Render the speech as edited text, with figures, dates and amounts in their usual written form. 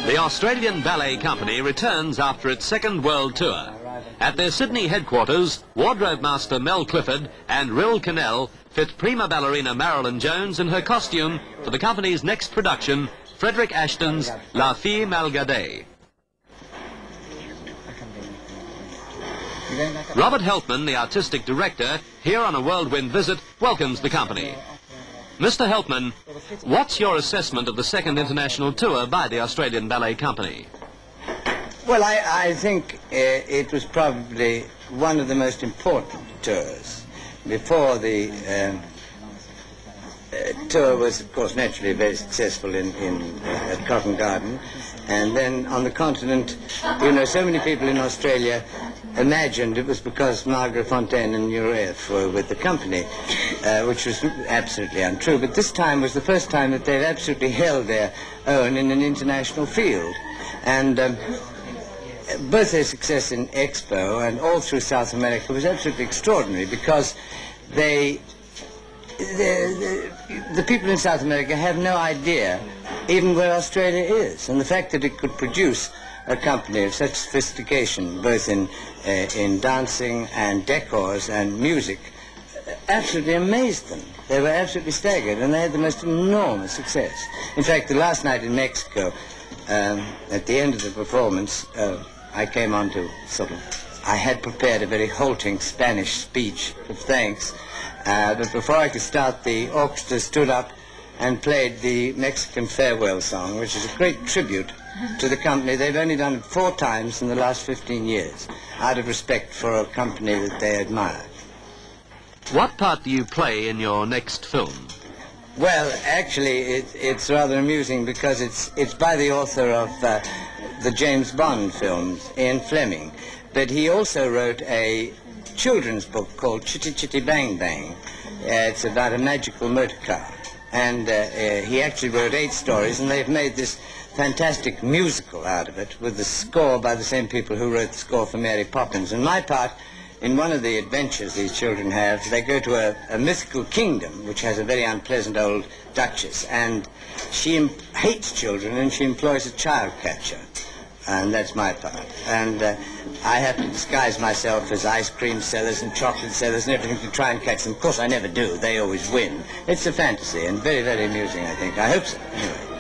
The Australian Ballet Company returns after its second world tour. At their Sydney headquarters, wardrobe master Mel Clifford and Rill Cannell fit prima ballerina Marilyn Jones in her costume for the company's next production, Frederick Ashton's La Fille Malgadée. Robert Helpmann, the artistic director, here on a whirlwind visit, welcomes the company. Mr. Helpmann, what's your assessment of the second international tour by the Australian Ballet Company? Well, I think it was probably one of the most important tours. Before the tour was, of course, naturally very successful at Covent Garden. And then on the continent, you know, so many people in Australia imagined it was because Margaret Fontaine and Nureyev were with the company, which was absolutely untrue. But this time was the first time that they've absolutely held their own in an international field. And both their success in Expo and all through South America was absolutely extraordinary, because the people in South America have no idea even where Australia is, and the fact that it could produce a company of such sophistication, both in dancing and decors and music, absolutely amazed them. They were absolutely staggered, and they had the most enormous success. In fact, the last night in Mexico, at the end of the performance, I came on to I had prepared a very halting Spanish speech of thanks, but before I could start, the orchestra stood up and played the Mexican farewell song, which is a great tribute to the company. They've only done it 4 times in the last 15 years, out of respect for a company that they admire. What part do you play in your next film? Well, actually, it's rather amusing, because it's by the author of the James Bond films, Ian Fleming. But he also wrote a children's book called Chitty Chitty Bang Bang. It's about a magical motor car. And he actually wrote 8 stories, and they've made this fantastic musical out of it, with the score by the same people who wrote the score for Mary Poppins. And my part, in one of the adventures these children have, they go to a mythical kingdom which has a very unpleasant old duchess, and she hates children, and she employs a child catcher. And that's my part. And I have to disguise myself as ice cream sellers and chocolate sellers and everything to try and catch them. Of course, I never do. They always win. It's a fantasy, and very, very amusing, I think. I hope so, anyway.